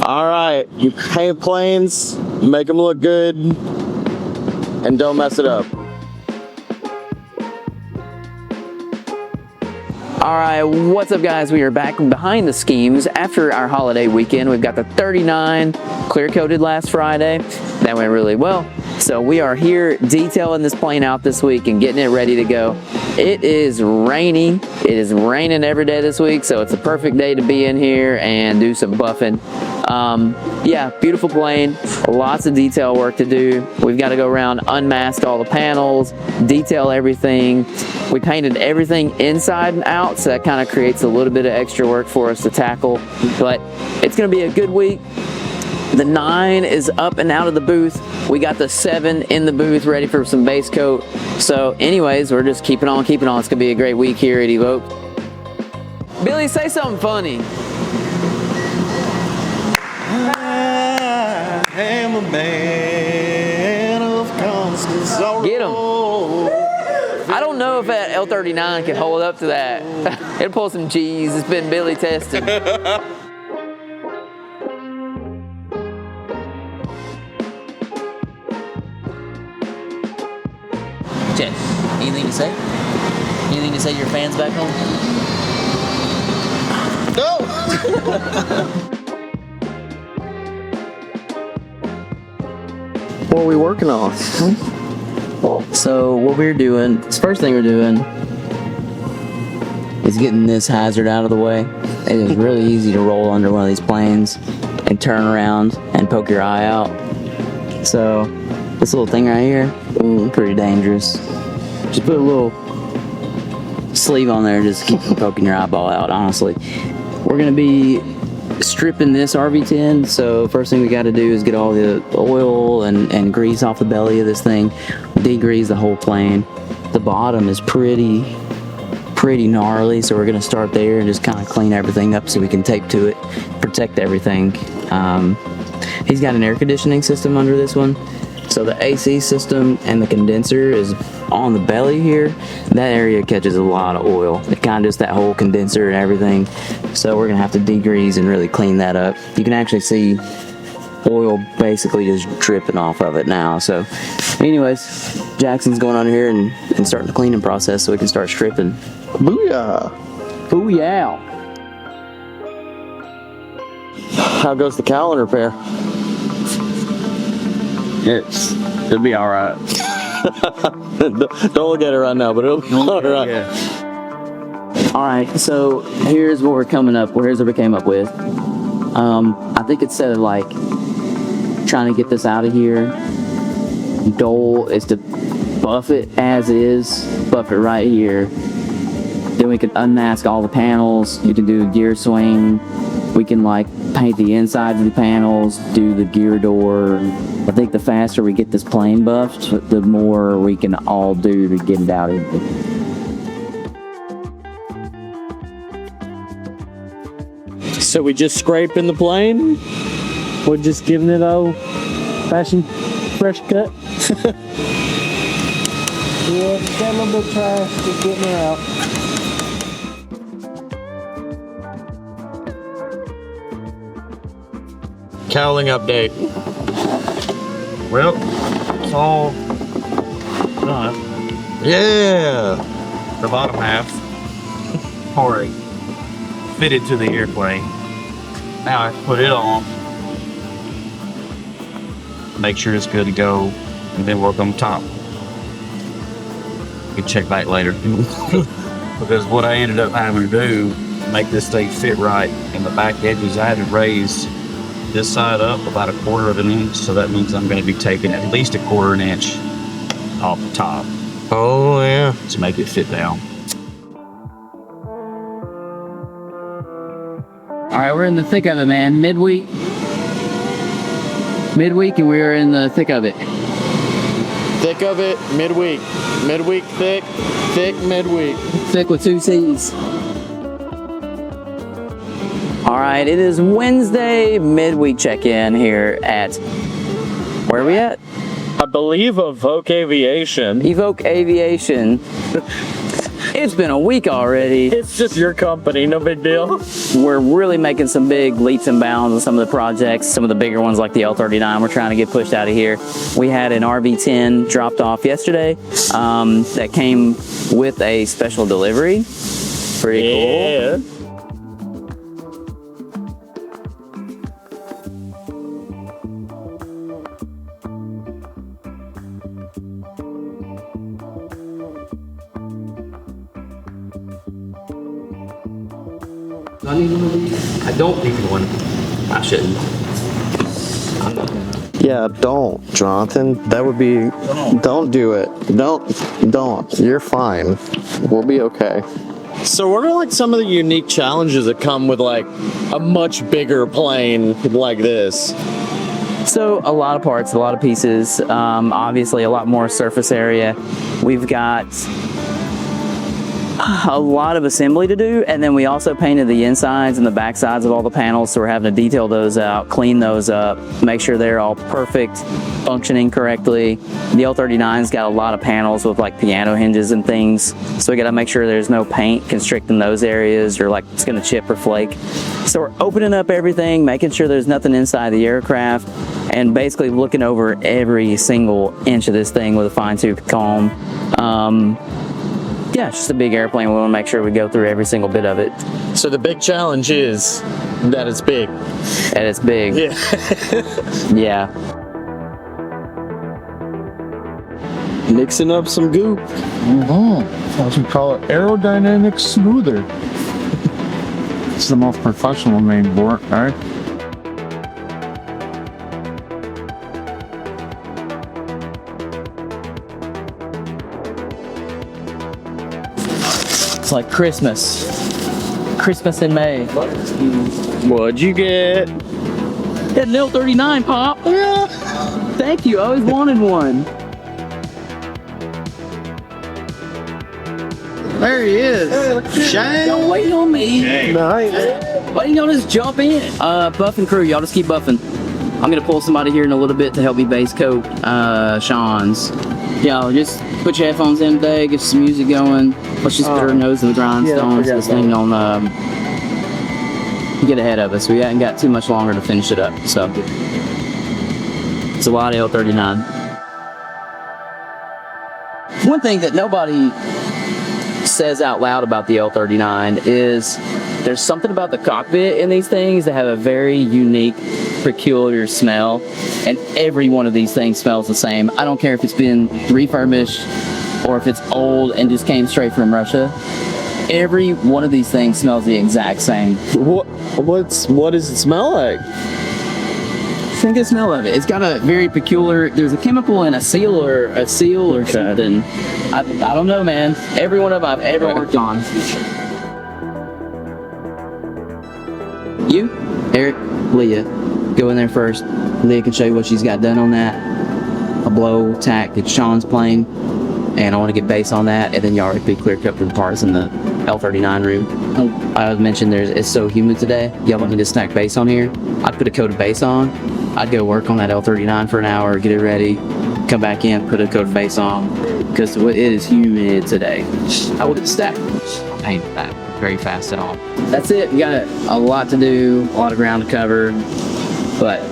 All right, you paint planes, make them look good, and don't mess it up. All right, what's up guys? We are back behind the schemes after our holiday weekend. We've got the 39 clear coated last Friday. That went really well. So we are here detailing this plane out this week and getting it ready to go. It is raining. It is raining every day this week, so it's a perfect day to be in here and do some buffing. Yeah, beautiful plane, lots of detail work to do. We've got to go around, unmask all the panels, detail everything. We painted everything inside and out, so that kind of creates a little bit of extra work for us to tackle. But it's going to be a good week. The 9 is up and out of the booth. We got the 7 in the booth ready for some base coat. So anyways, we're just keeping on, keeping on. It's going to be a great week here at Evoke. Billy, say something funny. I am a man of constant sorrow. Get him. I don't know if that L-39 can hold up to that. It'll pull some G's. It's been Billy tested. Jen, anything to say? Anything to say to your fans back home? No! What are we working on? So what we're doing, the first thing we're doing is getting this hazard out of the way. It is really easy to roll under one of these planes and turn around and poke your eye out. So this little thing right here, pretty dangerous. Just put a little sleeve on there, just keep from poking your eyeball out, honestly. We're gonna be stripping this RV10, so first thing we got to do is get all the oil and grease off the belly of this thing, degrease the whole plane. The bottom is pretty gnarly, so we're going to start there and just kind of clean everything up so we can tape to it, protect everything. He's got an air conditioning system under this one, so the AC system and the condenser is on the belly here. That area catches a lot of oil. It kind of just that whole condenser and everything. So we're gonna have to degrease and really clean that up. You can actually see oil basically just dripping off of it now. So anyways, Jackson's going on here and starting the cleaning process so we can start stripping. Booyah! Booyah! How goes the cowling repair? It'll be all right. Don't look at it right now, but it'll be all right. Yeah. All right, so here's what we came up with. I think instead of like trying to get this out of here, goal is to buff it as is, buff it right here. Then we can unmask all the panels. You can do a gear swing. We can like paint the insides of the panels, do the gear door. I think the faster we get this plane buffed, the more we can all do to get it out of here. So we just scraping the plane? We're just giving it a old-fashioned fresh cut? Yeah, just got a little bit of trash, just getting her out. Cowling update. Well, it's all done. Yeah! The bottom half already fitted to the airplane. Now I put it on, make sure it's good to go, and then work on top. We can check back later. Because what I ended up having to do, make this thing fit right in the back edges, I had to raise this side up about 1/4 of an inch, so that means I'm going to be taking at least 1/4 inch off the top. Oh, yeah. To make it fit down. All right, we're in the thick of it, man. Midweek, and we're in the thick of it. Thick of it, midweek. Midweek thick, thick midweek. Thick with 2 C's. All right, it is Wednesday midweek check-in here at, where are we at? I believe Evoke Aviation. Evoke Aviation. It's been a week already. It's just your company, no big deal. We're really making some big leaps and bounds on some of the projects. Some of the bigger ones like the L-39 we're trying to get pushed out of here. We had an RV-10 dropped off yesterday that came with a special delivery. Pretty cool. I don't need one. I shouldn't. Yeah, don't, Jonathan. That would be. Don't do it. Don't. You're fine. We'll be okay. So what are like some of the unique challenges that come with like a much bigger plane like this? So a lot of parts, a lot of pieces, obviously a lot more surface area. We've got a lot of assembly to do, and then we also painted the insides and the back sides of all the panels, so we're having to detail those out, clean those up, make sure they're all perfect, functioning correctly. The L-39's got a lot of panels with like piano hinges and things, so we got to make sure there's no paint constricting those areas or like it's going to chip or flake. So we're opening up everything, making sure there's nothing inside the aircraft, and basically looking over every single inch of this thing with a fine-tooth comb. Yeah, it's just a big airplane. We want to make sure we go through every single bit of it. So the big challenge is that it's big. And it's big. Yeah. Yeah. Mixing up some goop. As we call it, aerodynamic smoother. It's the most professional name for it, right? It's like Christmas. Christmas in May. What'd you get? That an L-39, Pop. Thank you. I always wanted one. There he is. Shane. Don't wait on me. Nice. Why don't y'all just jump in? Buff and crew, y'all just keep buffing. I'm gonna pull somebody here in a little bit to help me base coat Sean's. Y'all just put your headphones in today, get some music going. Let's just put our nose in the grindstones. This thing don't get ahead of us. We haven't got too much longer to finish it up. So it's a lot of L-39. One thing that nobody says out loud about the L-39 is there's something about the cockpit in these things that have a very unique, peculiar smell, and every one of these things smells the same. I don't care if it's been refurbished or if it's old and just came straight from Russia. Every one of these things smells the exact same. What does it smell like? Think the smell of it. It's got a very peculiar. There's a chemical in a seal or something. I don't know, man. Every one of them I've ever worked on. You, Eric, Leah, go in there first. Leah can show you what she's got done on that. A blow tack. It's Sean's plane, and I want to get base on that, and then y'all be clear cut for the parts in the L-39 room. I mentioned it's so humid today. Y'all want me to stack base on here? I'd put a coat of base on. I'd go work on that L-39 for an hour, get it ready, come back in, put a coat of base on, because it is humid today. I will stack. I'll paint that very fast at all. That's it. We got a lot to do, a lot of ground to cover, but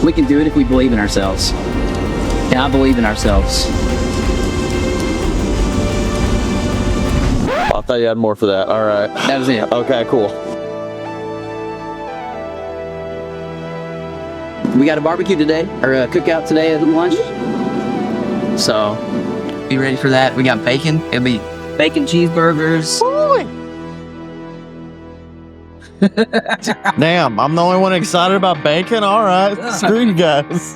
we can do it if we believe in ourselves. And I believe in ourselves. I thought you had more for that. All right. That was it. Okay, cool. We got a barbecue today, or a cookout today at lunch. So, be ready for that. We got bacon. It'll be bacon cheeseburgers. Damn, I'm the only one excited about bacon? All right. Screw you guys.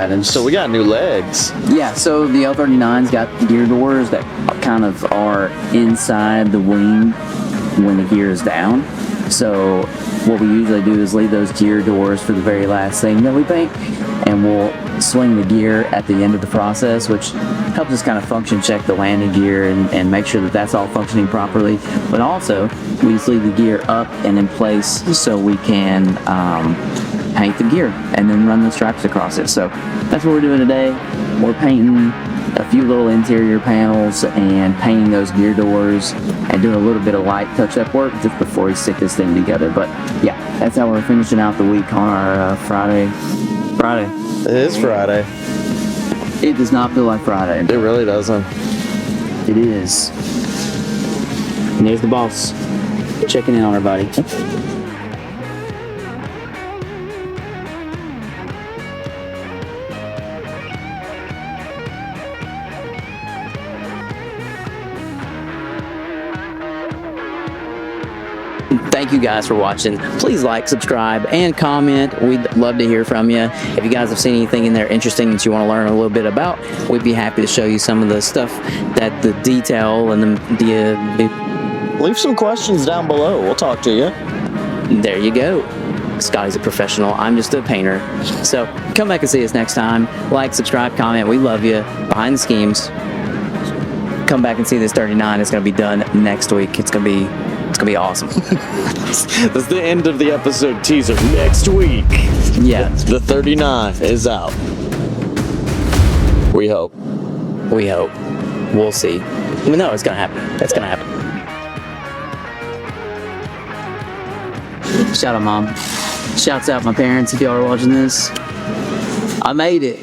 And So we got new legs. yeah, so the L-39's got gear doors that kind of are inside the wing when the gear is down. So what we usually do is leave those gear doors for the very last thing that we paint, and we'll swing the gear at the end of the process, which helps us kind of function check the landing gear and make sure that that's all functioning properly. But also, we just leave the gear up and in place so we can paint the gear and then run the stripes across it. So that's what we're doing today. We're painting a few little interior panels and painting those gear doors and doing a little bit of light touch-up work just before we stick this thing together. But yeah, that's how we're finishing out the week on our Friday. It is Friday. It does not feel like Friday. It really doesn't. It is. And there's the boss checking in on her buddy. Thank you guys for watching. Please like, subscribe, and comment. We'd love to hear from you. If you guys have seen anything in there interesting that you want to learn a little bit about, we'd be happy to show you some of the stuff that the detail and the Leave some questions down below. We'll talk to you. there you go. Scotty's a professional. I'm just a painter. So come back and see us next time. Like, subscribe, comment. We love you. Behind the schemes. Come back and see this 39. It's going to be done next week. It's going to be awesome. That's the end of the episode teaser. Next week, Yeah, the 39 is out. We hope. we hope. We'll see. We know it's going to happen. It's going to happen. Shout out, Mom. Shouts out my parents if y'all are watching this. I made it.